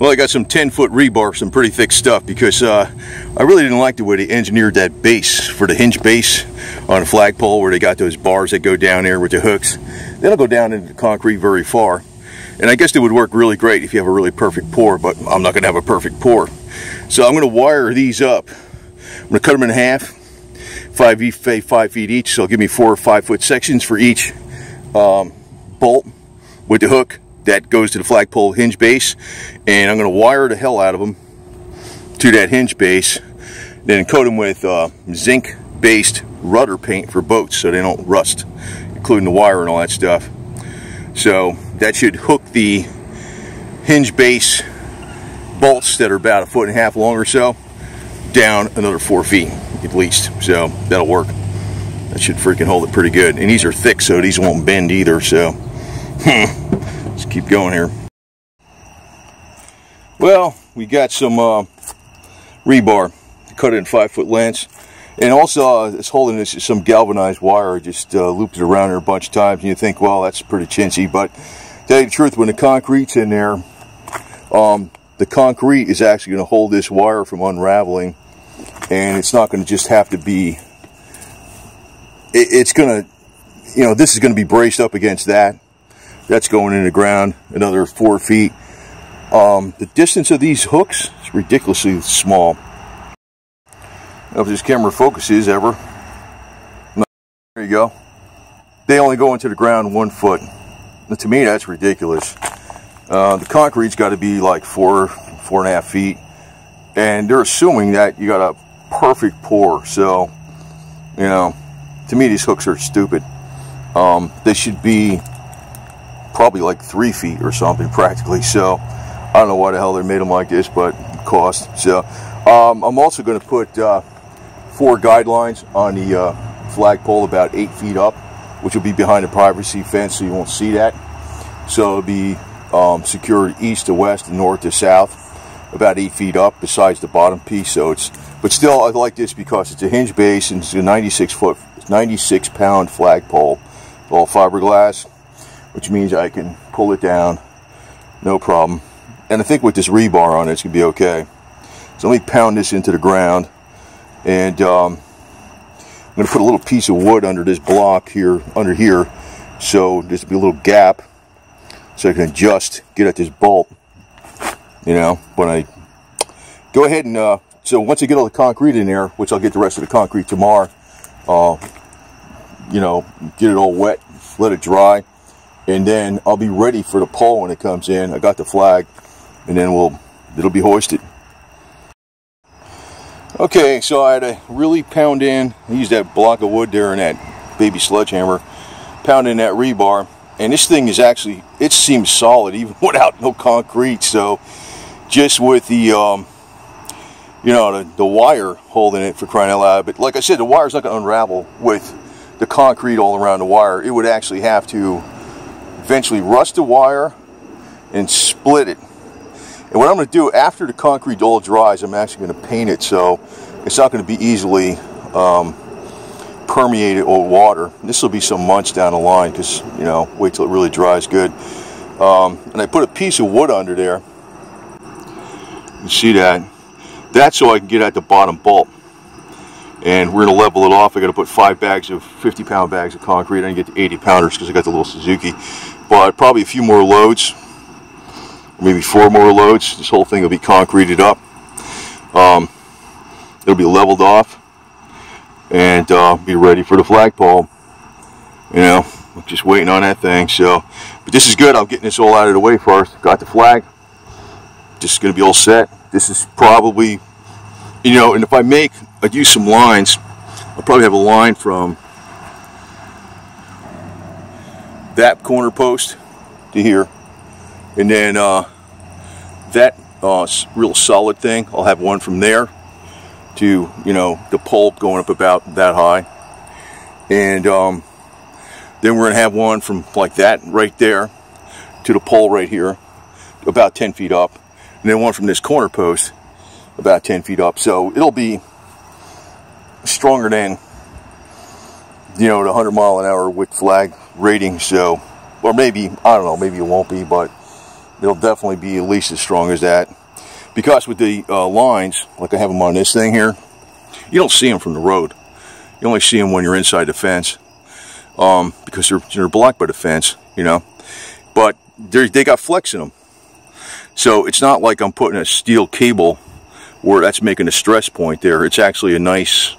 Well, I got some 10-foot rebar, some pretty thick stuff, because I really didn't like the way they engineered that base for the hinge base on a flagpole, where they got those bars that go down there with the hooks. They don't go down into the concrete very far. And I guess they would work really great if you have a really perfect pour, but I'm not going to have a perfect pour. So I'm going to wire these up. I'm going to cut them in half, 5 feet each, so it'll give me 4 or 5 foot sections for each bolt with the hook that goes to the flagpole hinge base, and I'm going to wire the hell out of them to that hinge base, then coat them with zinc based rudder paint for boats so they don't rust, including the wire and all that stuff. So that should hook the hinge base bolts that are about 1.5 feet long or so down another 4 feet at least. So that'll work. That should freaking hold it pretty good, and these are thick, so these won't bend either. So let's keep going here. Well, we got some rebar, cut it in 5 foot lengths, and also it's holding this is some galvanized wire. I just looped it around here a bunch of times, and you think, well, that's pretty chintzy, but to tell you the truth, when the concrete's in there, the concrete is actually going to hold this wire from unraveling, and it's not going to just have to be, it's going to, you know, this is going to be braced up against that. That's going in the ground another 4 feet. The distance of these hooks is ridiculously small. I don't know if this camera focuses ever. No, there you go. They only go into the ground 1 foot. Now, to me, that's ridiculous. The concrete's got to be like 4.5 feet, and they're assuming that you got a perfect pour. So, you know, to me, these hooks are stupid. They should be probably like 3 feet or something practically. So I don't know why the hell they made them like this, but cost. So I'm also going to put 4 guidelines on the flagpole about 8 feet up, which will be behind the privacy fence, so you won't see that. So it'll be secured east to west and north to south, about 8 feet up besides the bottom piece. So it's, but still, I like this because it's a hinge base and it's a 96 pound flagpole, all fiberglass, which means I can pull it down no problem. And I think with this rebar on it, it's gonna be okay. So let me pound this into the ground, and I'm gonna put a little piece of wood under this block here, under here, so there's be a little gap so I can adjust, get at this bolt, you know, when I go ahead and so once I get all the concrete in there, which I'll get the rest of the concrete tomorrow, you know, get it all wet, let it dry, and then I'll be ready for the pole when it comes in. I got the flag, and then it'll be hoisted. Okay, so I had to really pound in, I used that block of wood there and that baby sledgehammer, pound in that rebar, and this thing is actually, it seems solid even without no concrete. So just with the you know, the wire holding it, for crying out loud. But like I said, the wire's not going to unravel with the concrete all around the wire. It would actually have to eventually rust the wire and split it. And what I'm going to do after the concrete all dries, I'm actually going to paint it so it's not going to be easily permeated with water. This will be some months down the line, because, you know, wait till it really dries good. And I put a piece of wood under there. You see that? That's so I can get at the bottom bolt. And we're going to level it off. I got to put 5 bags of 50-pound bags of concrete. I didn't get the 80-pounders because I got the little Suzuki. But probably a few more loads, maybe 4 more loads. This whole thing will be concreted up. It'll be leveled off and be ready for the flagpole. You know, I'm just waiting on that thing. So, but this is good. I'm getting this all out of the way first. Got the flag. Just going to be all set. This is probably, you know, and if I'd use some lines. I'll probably have a line from that corner post to here, and then that real solid thing, I'll have one from there to, you know, the pole going up about that high, and then we're gonna have one from like that right there to the pole right here, about 10 feet up, and then one from this corner post about 10 feet up. So it'll be stronger than, you know, the 100-mile-an-hour with flag rating. So, or maybe, I don't know, maybe it won't be, but it'll definitely be at least as strong as that. Because with the lines, like I have them on this thing here, you don't see them from the road. You only see them when you're inside the fence, because they're blocked by the fence, you know. But they got flex in them, so it's not like I'm putting a steel cable where that's making a stress point there. It's actually a nice,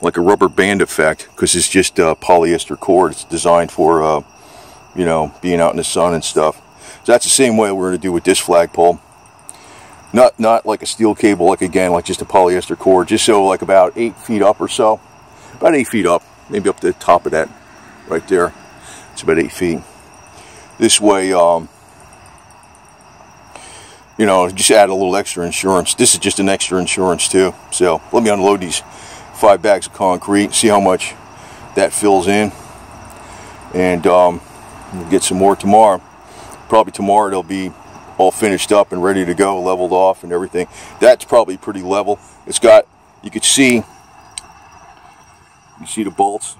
like a rubber band effect, because it's just polyester cord. It's designed for, you know, being out in the sun and stuff. So that's the same way we're going to do with this flagpole. Not like a steel cable, like again, like just a polyester cord, just so like about 8 feet up or so. About 8 feet up, maybe up to the top of that right there. It's about 8 feet. This way, you know, just add a little extra insurance. This is just an extra insurance too. So let me unload these 5 bags of concrete, see how much that fills in, and we'll get some more tomorrow. Probably tomorrow they'll be all finished up and ready to go, leveled off and everything. That's probably pretty level. It's got, you see the bolts.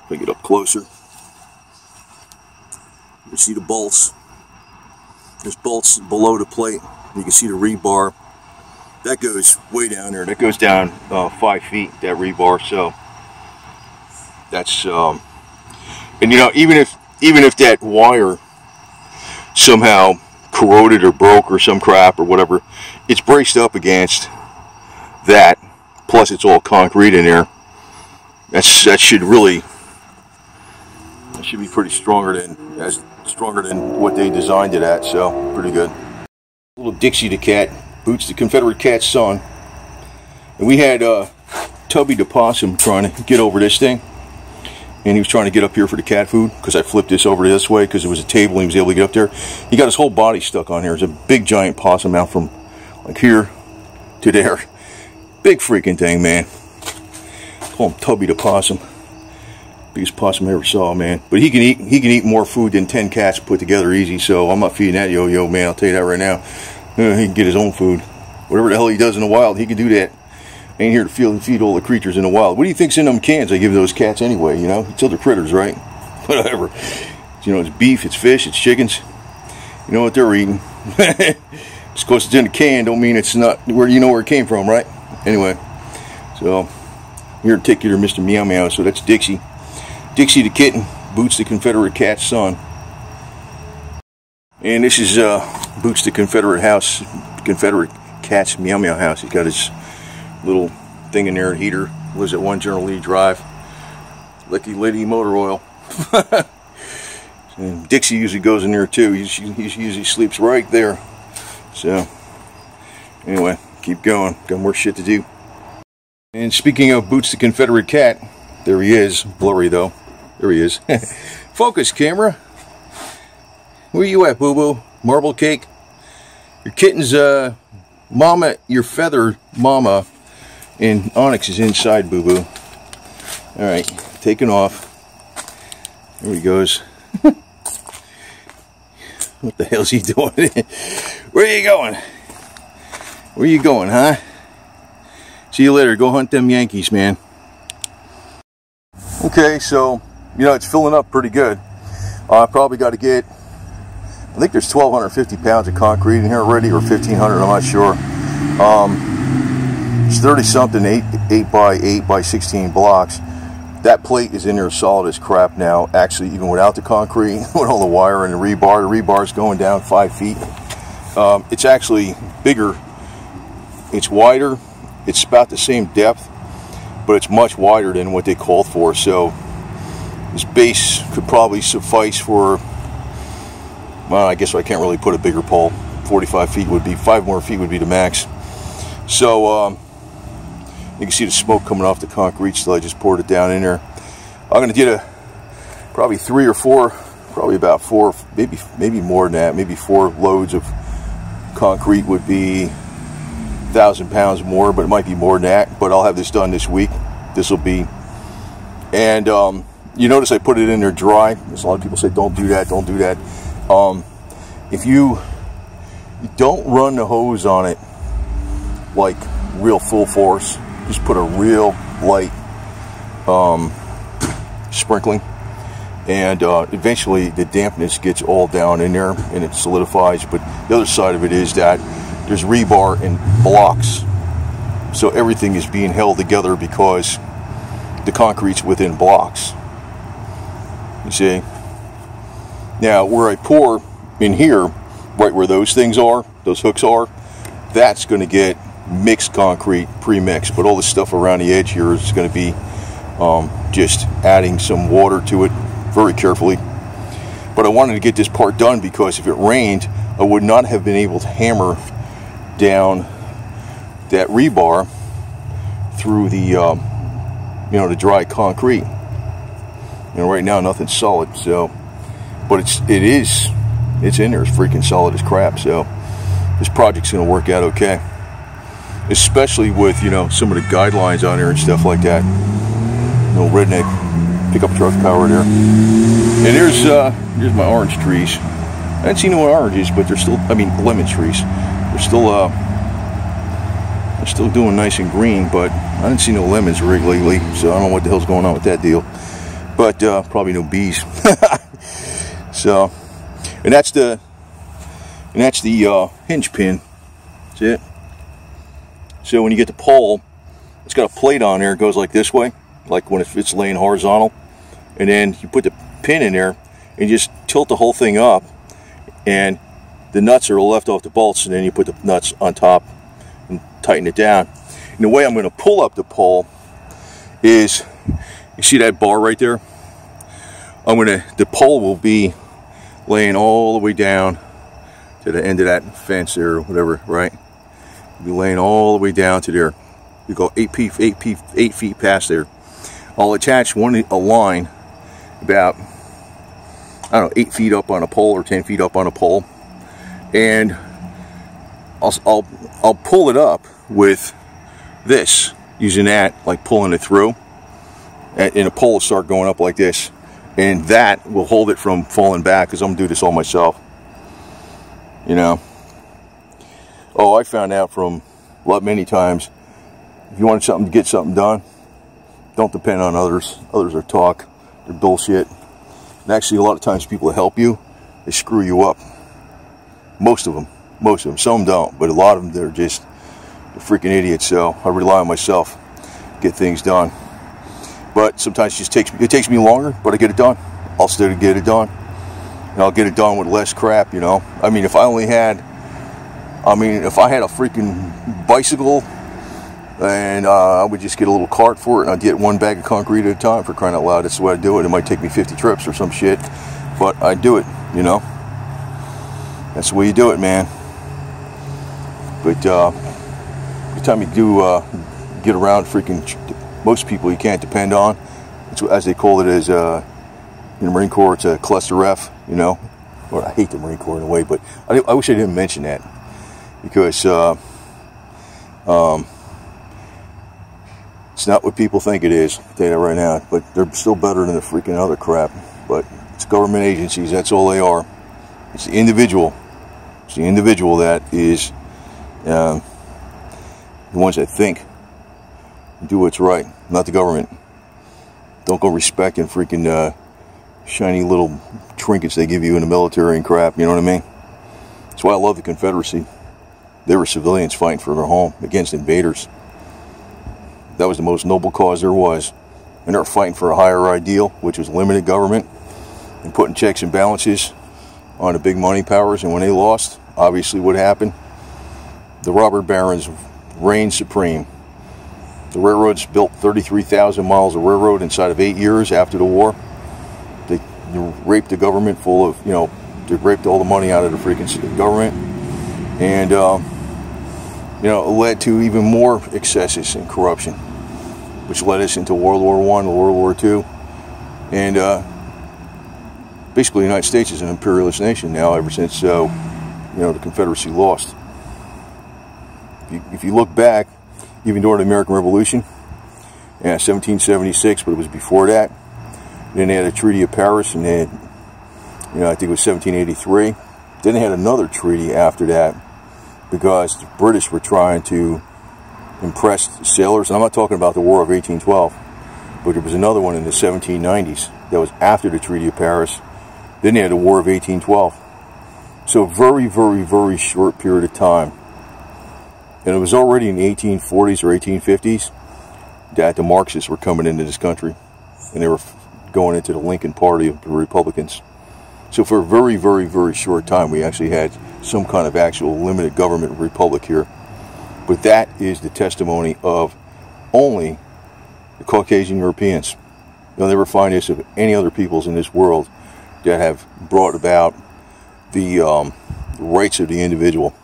Bring it up closer. You can see the bolts. There's bolts below the plate. You can see the rebar. That goes way down there. That goes down 5 feet, that rebar. So that's, and you know, even if that wire somehow corroded or broke or some crap or whatever, it's braced up against that. Plus, it's all concrete in there. That should be pretty stronger than what they designed it at. So pretty good. Little Dixie the cat, Boots the Confederate cat's son, and we had Tubby the possum trying to get over this thing. And he was trying to get up here for the cat food, because I flipped this over this way because it was a table and he was able to get up there. He got his whole body stuck on here. It's a big giant possum out from like here to there. Big freaking thing, man. Call him Tubby the possum. Biggest possum I ever saw, man. But he can eat more food than 10 cats put together easy, so I'm not feeding that yo-yo, man. I'll tell you that right now. He can get his own food. Whatever the hell he does in the wild, he can do that. Ain't here to feed all the creatures in the wild. What do you think's in them cans I give those cats anyway, you know? It's other critters, right? Whatever. You know, it's beef, it's fish, it's chickens. You know what they're eating. Just because it's in a can don't mean it's not where you know where it came from, right? Anyway, so I'm here to take you to Mr. Meow Meow. So that's Dixie. Dixie the kitten, Boots the Confederate cat's son. And this is Boots the Confederate cat's Meow Meow house. He's got his little thing in there, heater. Lives at 1 General Lee Drive. Licky Liddy motor oil. And Dixie usually goes in there too. He usually sleeps right there. So anyway, keep going. Got more shit to do. And speaking of Boots the Confederate cat, there he is. Blurry though. There he is. Focus, camera. Where you at, boo-boo? Marble cake? Your kitten's mama, your feather mama, and Onyx is inside, boo-boo. Alright, taking off. There he goes. What the hell's he doing? Where are you going? Where you going, huh? See you later. Go hunt them Yankees, man. Okay, so, you know, it's filling up pretty good. I probably got to get, I think there's 1,250 pounds of concrete in here already, or 1,500, I'm not sure. It's 30-something 8 by 8 by 16 blocks. That plate is in there solid as crap now, actually, even without the concrete, with all the wire and the rebar. The rebar's going down 5 feet. It's actually bigger. It's wider. It's about the same depth, but it's much wider than what they called for. So this base could probably suffice for, well, I guess I can't really put a bigger pole. 45 feet would be, 5 more feet would be the max. So you can see the smoke coming off the concrete still. I just poured it down in there. I'm going to get probably 3 or 4, probably about 4, maybe more than that, maybe 4 loads of concrete would be 1,000 pounds more, but it might be more than that. But I'll have this done this week. This will be, and you notice I put it in there dry. There's a lot of people say don't do that, don't do that. If you don't run the hose on it like real full force, just put a real light sprinkling, and eventually the dampness gets all down in there and it solidifies. But the other side of it is that there's rebar and blocks, so everything is being held together because the concrete's within blocks. You see? Now where I pour in here, right where those things are, those hooks are, that's going to get mixed concrete, pre-mixed, but all the stuff around the edge here is going to be just adding some water to it very carefully. But I wanted to get this part done because if it rained, I would not have been able to hammer down that rebar through the the dry concrete. Right now nothing's solid, so, but it's in there. It's freaking solid as crap. So this project's going to work out okay, especially with some of the guidelines on there and stuff like that. Redneck pickup truck power there. And here's my orange trees. I didn't see no oranges, but they're still, lemon trees. They're still doing nice and green, but I didn't see no lemons lately, so I don't know what the hell's going on with that deal. But probably no bees. So, and that's the hinge pin. That's it. So when you get the pole, it's got a plate on there. It goes like this way, like when it's laying horizontal, and then you put the pin in there and you just tilt the whole thing up, and the nuts are left off the bolts, and then you put the nuts on top and tighten it down. And the way I'm going to pull up the pole is, you see that bar right there? The pole will be laying all the way down to the end of that fence there, or whatever, right? It'll be laying all the way down to there. You go 8 feet past there. I'll attach a line about, I don't know, 8 feet up on a pole or 10 feet up on a pole, and I'll pull it up with this, using that, like pulling it through, and the pole will start going up like this, and that will hold it from falling back, because I'm gonna do this all myself. Oh, I found out from many times, if you want something to get something done, don't depend on others. Others are talk, they're bullshit. And actually, a lot of times people that help you, they screw you up. Most of them. Some don't, but a lot of them, they're freaking idiots. So I rely on myself to get things done. But sometimes it takes me longer, but I get it done. I'll still get it done, and I'll get it done with less crap. If I had a freaking bicycle, and I would just get a little cart for it, and I'd get one bag of concrete at a time, for crying out loud. That's the way I do it. It might take me 50 trips or some shit, but I do it. That's the way you do it, man. But every time you do get around freaking most people you can't depend on, it's, as they call it, in the Marine Corps, it's a cluster F, Well, I hate the Marine Corps in a way, but I wish I didn't mention that, because it's not what people think it is. I'll tell you that right now. But they're still better than the freaking other crap. But it's government agencies, that's all they are. It's the individual. It's the individual that is the ones that think and do what's right, not the government. Don't go respecting freaking shiny little trinkets they give you in the military and crap, you know what I mean? That's why I love the Confederacy. They were civilians fighting for their home against invaders. That was the most noble cause there was. And they were fighting for a higher ideal, which was limited government and putting checks and balances on the big money powers. And when they lost, obviously what happened? The robber barons reigned supreme. The railroads built 33,000 miles of railroad inside of 8 years after the war. They raped the government full of, they raped all the money out of the freaking government. And, it led to even more excesses and corruption, which led us into World War I, World War II. And basically the United States is an imperialist nation now, ever since, the Confederacy lost. If you look back, even during the American Revolution, 1776, but it was before that. Then they had a Treaty of Paris, and they had, I think it was 1783. Then they had another treaty after that, because the British were trying to impress sailors. And I'm not talking about the War of 1812, but there was another one in the 1790s that was after the Treaty of Paris. Then they had the War of 1812. So very, very, very short period of time. And it was already in the 1840s or 1850s that the Marxists were coming into this country. And they were going into the Lincoln Party of the Republicans. So for a very, very, very short time, we actually had some kind of actual limited government republic here. But that is the testimony of only the Caucasian Europeans. You'll never find this of any other peoples in this world that have brought about the rights of the individual.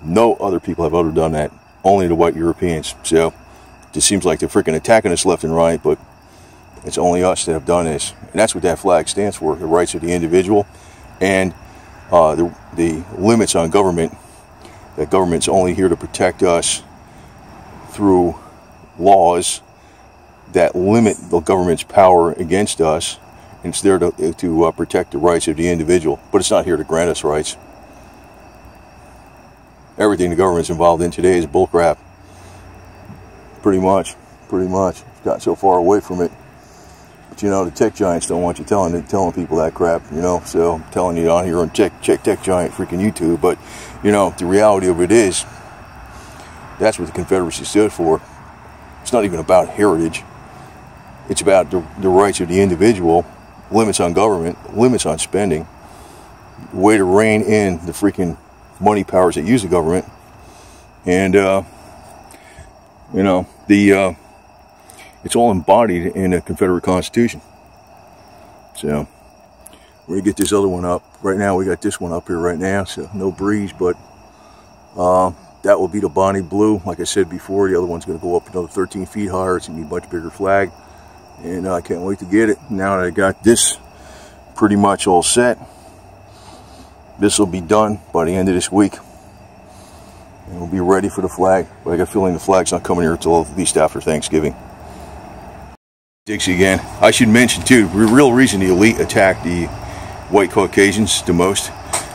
No other people have ever done that. Only the white Europeans. So it just seems like they're freaking attacking us left and right, but it's only us that have done this. And that's what that flag stands for, the rights of the individual and the limits on government. That government's only here to protect us through laws that limit the government's power against us. And it's there to protect the rights of the individual. But it's not here to grant us rights. Everything the government's involved in today is bullcrap. Pretty much. It's gotten so far away from it. But you know, the tech giants don't want you telling people that crap, you know. So I'm telling you on here on check Tech Giant freaking YouTube. But you know, the reality of it is, that's what the Confederacy stood for. It's not even about heritage. It's about the rights of the individual, limits on government, limits on spending, way to rein in the freaking money powers that use the government. And you know, it's all embodied in the Confederate Constitution. So we're gonna get this other one up. Right now we got this one up here right now, so no breeze, but that will be the Bonnie Blue. Like I said before, the other one's gonna go up another 13 feet higher. It's gonna be a much bigger flag, and I can't wait to get it. Now that I got this pretty much all set, this will be done by the end of this week, and we'll be ready for the flag. But I got a feeling the flag's not coming here until at least after Thanksgiving. Dixie again. I should mention too, the real reason the elite attacked the white Caucasians the most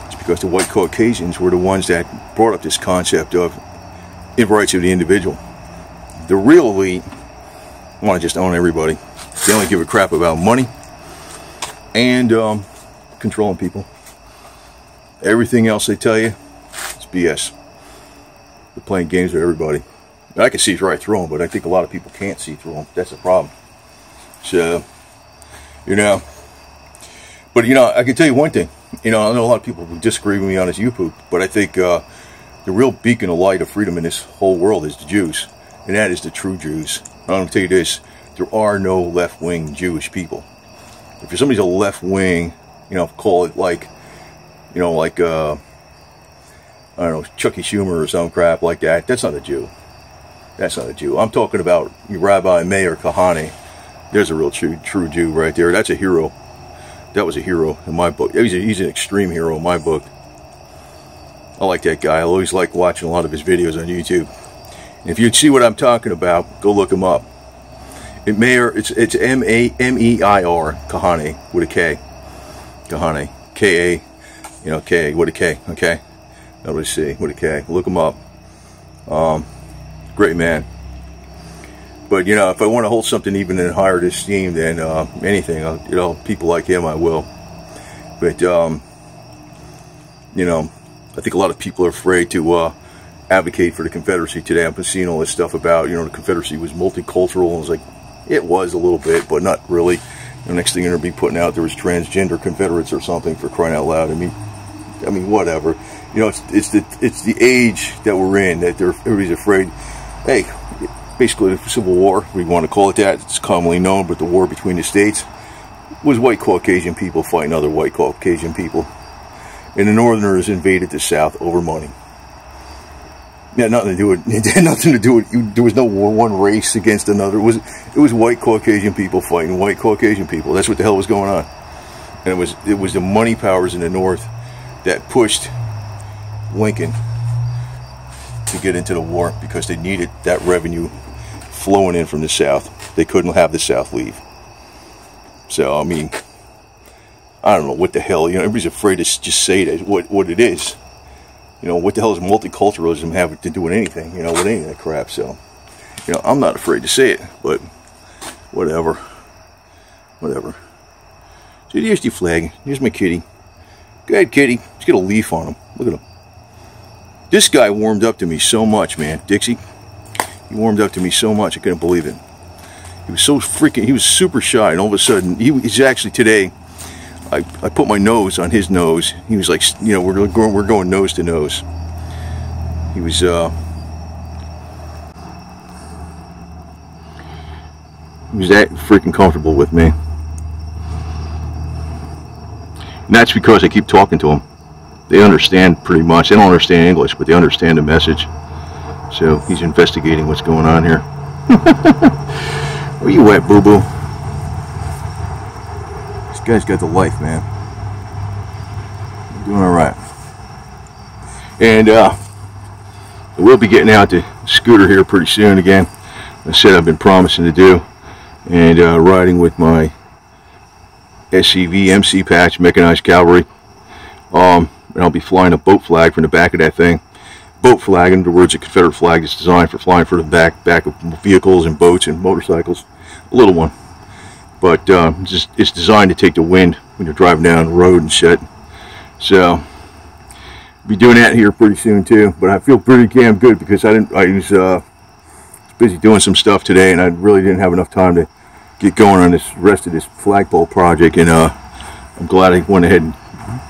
is because the white Caucasians were the ones that brought up this concept of the rights of the individual. The real elite want to just own everybody. They only give a crap about money and controlling people. Everything else they tell you, it's BS. They're playing games with everybody. I can see right through them, but I think a lot of people can't see through them. That's the problem. So, you know, but you know, I can tell you one thing. You know, I know a lot of people who disagree with me on this YouTube, but I think the real beacon of light of freedom in this whole world is the Jews, and that is the true Jews. I'm going to tell you this: there are no left-wing Jewish people. If somebody's a left-wing, you know, call it like, you know, like I don't know, Chucky Schumer or some crap like that. That's not a Jew. That's not a Jew. I'm talking about Rabbi Meir Kahane. There's a real true Jew right there. That's a hero. That was a hero in my book. He's an extreme hero in my book. I like that guy. I always like watching a lot of his videos on YouTube. And if you see what I'm talking about, go look him up. It's M-A-M-E-I-R, Kahane, with a K. Kahane. K-A, you know, K, with a K, okay? Nobody see, with a K. Look him up. Great man. But, you know, if I want to hold something even in higher esteem than anything, you know, people like him, I will. But, you know, I think a lot of people are afraid to advocate for the Confederacy today. I've been seeing all this stuff about, you know, the Confederacy was multicultural. And it's like, it was a little bit, but not really. The next thing you're going to be putting out there was transgender Confederates or something, for crying out loud. I mean, whatever. You know, it's the age that we're in that everybody's afraid. Hey, basically the Civil War, we want to call it that, it's commonly known, but the war between the states was white Caucasian people fighting other white Caucasian people. And the Northerners invaded the South over money. It had nothing to do with, it had nothing to do with, there was no one race against another. It was white Caucasian people fighting white Caucasian people. That's what the hell was going on. And it was the money powers in the North that pushed Lincoln to get into the war, because they needed that revenue flowing in from the South. They couldn't have the South leave. So, I mean, I don't know what the hell, you know, everybody's afraid to just say that, what it is. You know, what the hell does multiculturalism have to do with anything, you know, with any of that crap? So, you know, I'm not afraid to say it, but whatever. Whatever. So here's the flag. Here's my kitty. Go ahead, kitty. Let's get a leaf on him. Look at him. This guy warmed up to me so much, man. Dixie. He warmed up to me so much, I couldn't believe it. He was so freaking, he was super shy, and all of a sudden, he's actually today, I put my nose on his nose. He was like, you know, we're going nose to nose. He was, that freaking comfortable with me. And that's because I keep talking to him. They understand pretty much. They don't understand English, but they understand the message. So he's investigating what's going on here. Where you at, boo-boo? This guy's got the life, man. I'm doing all right. And we'll be getting out the scooter here pretty soon again. I said I've been promising to do. And riding with my SCV MC patch, Mechanized Cavalry. And I'll be flying a boat flag from the back of that thing. Boat flag, in other words, a Confederate flag is designed for flying for the back of vehicles and boats and motorcycles. A little one. But it's designed to take the wind when you're driving down the road and shit. So, I'll be doing that here pretty soon too. But I feel pretty damn good because I was busy doing some stuff today, and I really didn't have enough time to get going on this rest of this flagpole project. And I'm glad I went ahead and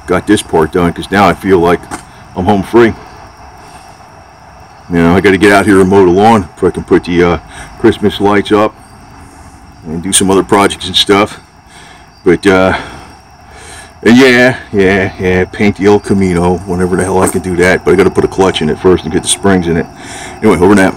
got this part done, because now I feel like I'm home free. You know, I got to get out here and mow the lawn so I can put the Christmas lights up and do some other projects and stuff. But yeah, paint the El Camino whenever the hell I can do that. But I got to put a clutch in it first and get the springs in it. Anyway, over and out.